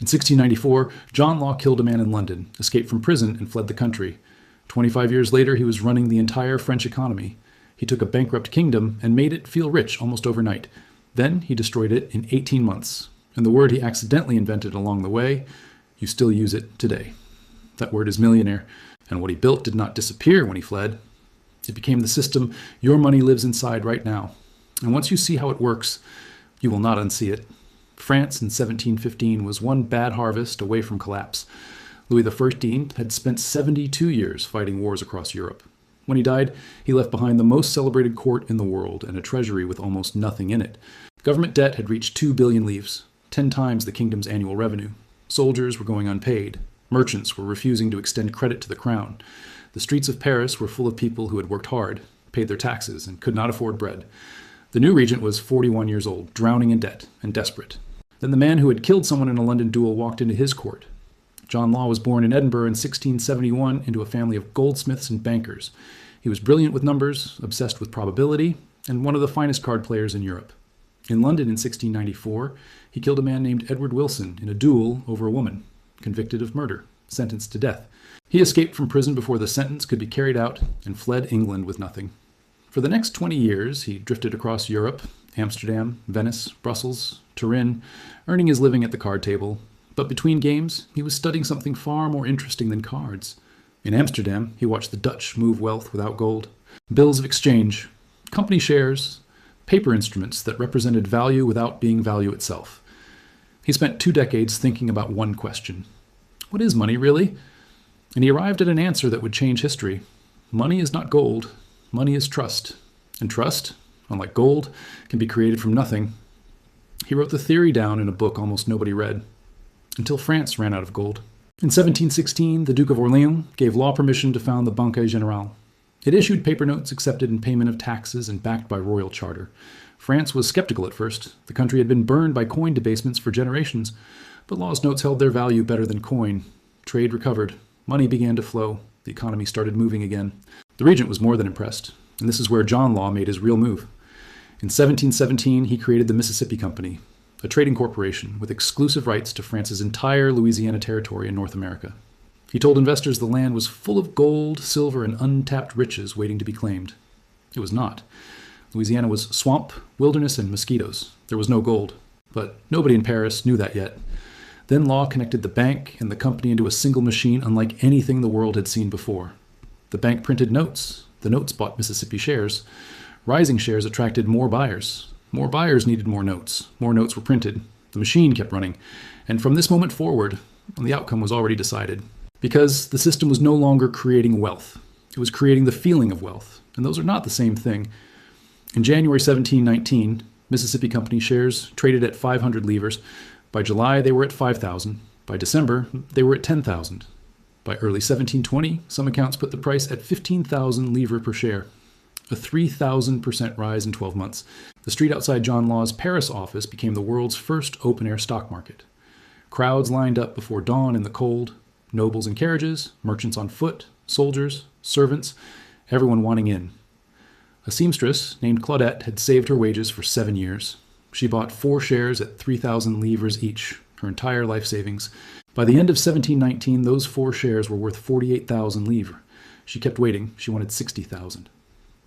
In 1694, John Law killed a man in London, escaped from prison, and fled the country. 25 years later, he was running the entire French economy. He took a bankrupt kingdom and made it feel rich almost overnight. Then he destroyed it in 18 months. And the word he accidentally invented along the way, you still use it today. That word is millionaire. And what he built did not disappear when he fled. It became the system your money lives inside right now. And once you see how it works, you will not unsee it. France in 1715 was one bad harvest away from collapse. Louis XIV had spent 72 years fighting wars across Europe. When he died, he left behind the most celebrated court in the world and a treasury with almost nothing in it. Government debt had reached 2 billion livres, 10 times the kingdom's annual revenue. Soldiers were going unpaid. Merchants were refusing to extend credit to the crown. The streets of Paris were full of people who had worked hard, paid their taxes, and could not afford bread. The new regent was 41 years old, drowning in debt and desperate. Then the man who had killed someone in a London duel walked into his court. John Law was born in Edinburgh in 1671 into a family of goldsmiths and bankers. He was brilliant with numbers, obsessed with probability, and one of the finest card players in Europe. In London in 1694, he killed a man named Edward Wilson in a duel over a woman, convicted of murder, sentenced to death. He escaped from prison before the sentence could be carried out and fled England with nothing. For the next 20 years, he drifted across Europe, Amsterdam, Venice, Brussels, Turin, earning his living at the card table. But between games, he was studying something far more interesting than cards. In Amsterdam, he watched the Dutch move wealth without gold. Bills of exchange, company shares, paper instruments that represented value without being value itself. He spent 2 decades thinking about one question. What is money, really? And he arrived at an answer that would change history. Money is not gold. Money is trust. And trust, unlike gold, can be created from nothing. He wrote the theory down in a book almost nobody read, until France ran out of gold. In 1716, the Duke of Orleans gave law permission to found the Banque Générale. It issued paper notes accepted in payment of taxes and backed by royal charter. France was skeptical at first. The country had been burned by coin debasements for generations, but Law's notes held their value better than coin. Trade recovered. Money began to flow. The economy started moving again. The regent was more than impressed, and this is where John Law made his real move. In 1717, he created the Mississippi Company, a trading corporation with exclusive rights to France's entire Louisiana territory in North America. He told investors the land was full of gold, silver, and untapped riches waiting to be claimed. It was not. Louisiana was swamp, wilderness, and mosquitoes. There was no gold. But nobody in Paris knew that yet. Then Law connected the bank and the company into a single machine unlike anything the world had seen before. The bank printed notes. The notes bought Mississippi shares. Rising shares attracted more buyers. More buyers needed more notes. More notes were printed. The machine kept running. And from this moment forward, the outcome was already decided. Because the system was no longer creating wealth. It was creating the feeling of wealth. And those are not the same thing. In January 1719, Mississippi Company shares traded at 500 livres. By July, they were at 5,000. By December, they were at 10,000. By early 1720, some accounts put the price at 15,000 livres per share. A 3,000% rise in 12 months. The street outside John Law's Paris office became the world's first open-air stock market. Crowds lined up before dawn in the cold. Nobles in carriages, merchants on foot, soldiers, servants, everyone wanting in. A seamstress named Claudette had saved her wages for 7 years. She bought 4 shares at 3,000 livres each, her entire life savings. By the end of 1719, those 4 shares were worth 48,000 livres. She kept waiting. She wanted 60,000.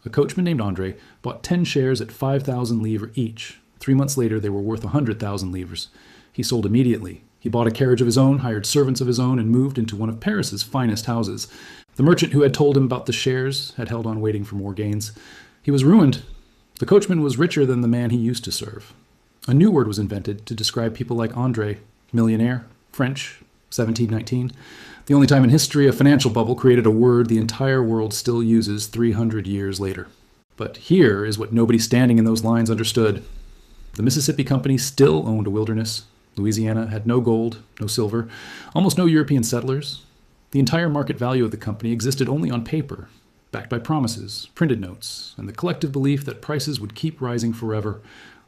A coachman named Andre bought 10 shares at 5,000 livres each. 3 months later, they were worth 100,000 livres. He sold immediately. He bought a carriage of his own, hired servants of his own, and moved into one of Paris's finest houses. The merchant who had told him about the shares had held on waiting for more gains. He was ruined. The coachman was richer than the man he used to serve. A new word was invented to describe people like Andre, millionaire, French, 1719. The only time in history a financial bubble created a word the entire world still uses 300 years later. But here is what nobody standing in those lines understood. The Mississippi Company still owned a wilderness. Louisiana had no gold, no silver, almost no European settlers. The entire market value of the company existed only on paper, backed by promises, printed notes, and the collective belief that prices would keep rising forever.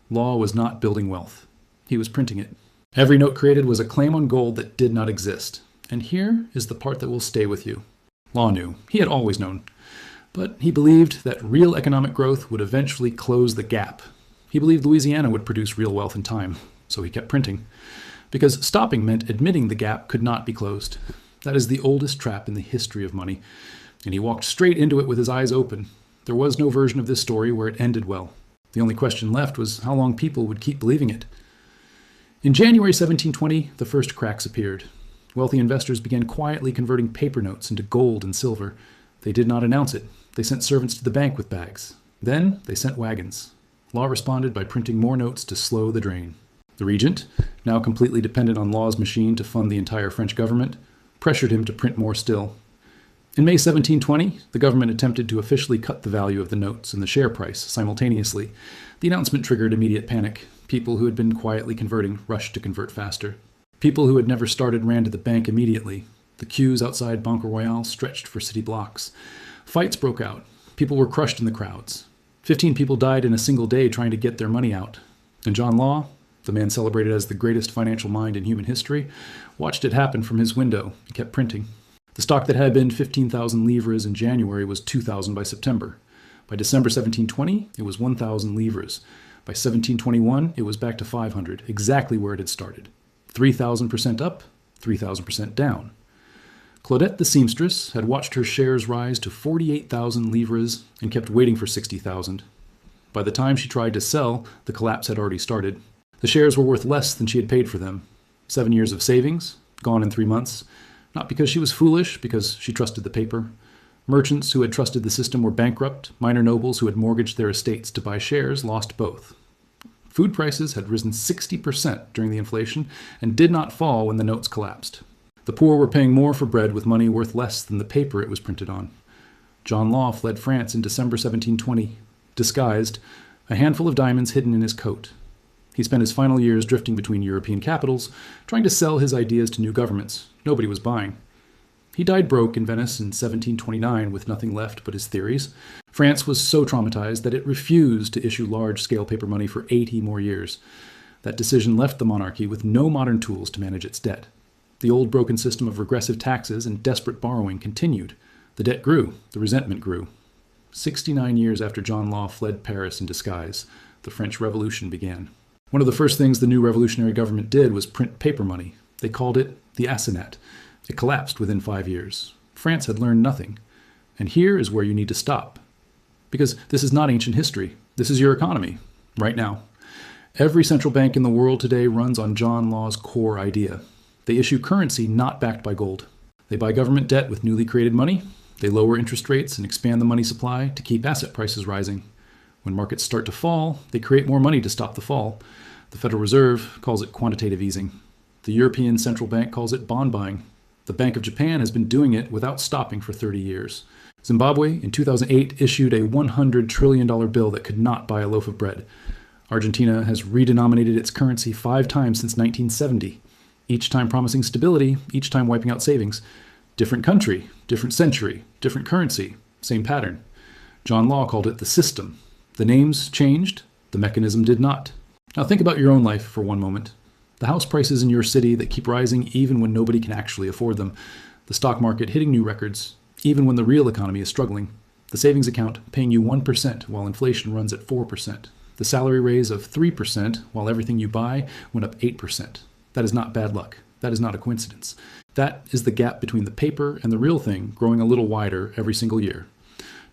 Law was not building wealth. He was printing it. Every note created was a claim on gold that did not exist. And here is the part that will stay with you. Law knew. He had always known. But he believed that real economic growth would eventually close the gap. He believed Louisiana would produce real wealth in time, so he kept printing. because stopping meant admitting the gap could not be closed. That is the oldest trap in the history of money, and he walked straight into it with his eyes open. There was no version of this story where it ended well. The only question left was how long people would keep believing it. In January 1720, the first cracks appeared. Wealthy investors began quietly converting paper notes into gold and silver. They did not announce it. They sent servants to the bank with bags. Then they sent wagons. Law responded by printing more notes to slow the drain. The regent, now completely dependent on Law's machine to fund the entire French government, pressured him to print more still. In May 1720, the government attempted to officially cut the value of the notes and the share price simultaneously. The announcement triggered immediate panic. People who had been quietly converting rushed to convert faster. People who had never started ran to the bank immediately. The queues outside Banque Royale stretched for city blocks. Fights broke out. People were crushed in the crowds. 15 people died in a single day trying to get their money out. And John Law, the man celebrated as the greatest financial mind in human history, watched it happen from his window and kept printing. The stock that had been 15,000 livres in January was 2,000 by September. By December 1720, it was 1,000 livres. By 1721, it was back to 500, exactly where it had started. 3,000% up, 3,000% down. Claudette the seamstress had watched her shares rise to 48,000 livres and kept waiting for 60,000. By the time she tried to sell, the collapse had already started. The shares were worth less than she had paid for them. 7 years of savings, gone in 3 months. Not because she was foolish, because she trusted the paper. Merchants who had trusted the system were bankrupt. Minor nobles who had mortgaged their estates to buy shares lost both. Food prices had risen 60% during the inflation and did not fall when the notes collapsed. The poor were paying more for bread with money worth less than the paper it was printed on. John Law fled France in December 1720, disguised, a handful of diamonds hidden in his coat. He spent his final years drifting between European capitals, trying to sell his ideas to new governments. Nobody was buying. He died broke in Venice in 1729 with nothing left but his theories. France was so traumatized that it refused to issue large-scale paper money for 80 more years. That decision left the monarchy with no modern tools to manage its debt. The old broken system of regressive taxes and desperate borrowing continued. The debt grew. The resentment grew. 69 years after John Law fled Paris in disguise, the French Revolution began. One of the first things the new revolutionary government did was print paper money. They called it the assignat. It collapsed within 5 years. France had learned nothing. And here is where you need to stop. Because this is not ancient history. This is your economy, right now. Every central bank in the world today runs on John Law's core idea. They issue currency not backed by gold. They buy government debt with newly created money. They lower interest rates and expand the money supply to keep asset prices rising. When markets start to fall, they create more money to stop the fall. The Federal Reserve calls it quantitative easing. The European Central Bank calls it bond buying. The Bank of Japan has been doing it without stopping for 30 years. Zimbabwe, in 2008, issued a $100 trillion bill that could not buy a loaf of bread. Argentina has redenominated its currency 5 times since 1970, each time promising stability, each time wiping out savings. Different country, different century, different currency, same pattern. John Law called it the system. The names changed, the mechanism did not. Now think about your own life for one moment. The house prices in your city that keep rising even when nobody can actually afford them. The stock market hitting new records, even when the real economy is struggling. The savings account paying you 1% while inflation runs at 4%. The salary raise of 3% while everything you buy went up 8%. That is not bad luck. That is not a coincidence. That is the gap between the paper and the real thing growing a little wider every single year.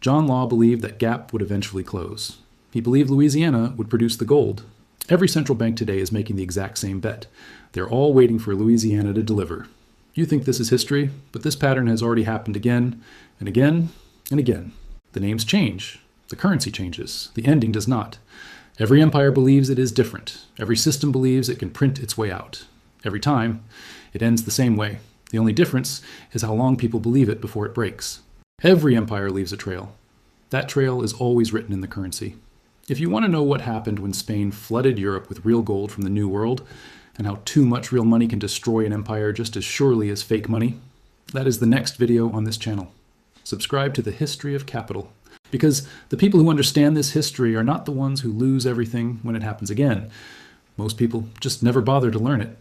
John Law believed that gap would eventually close. He believed Louisiana would produce the gold. Every central bank today is making the exact same bet. They're all waiting for Louisiana to deliver. You think this is history, but this pattern has already happened again and again and again. The names change. The currency changes. The ending does not. Every empire believes it is different. Every system believes it can print its way out. Every time, it ends the same way. The only difference is how long people believe it before it breaks. Every empire leaves a trail. That trail is always written in the currency. If you want to know what happened when Spain flooded Europe with real gold from the New World, and how too much real money can destroy an empire just as surely as fake money, that is the next video on this channel. Subscribe to the History of Capital. Because the people who understand this history are not the ones who lose everything when it happens again. Most people just never bother to learn it.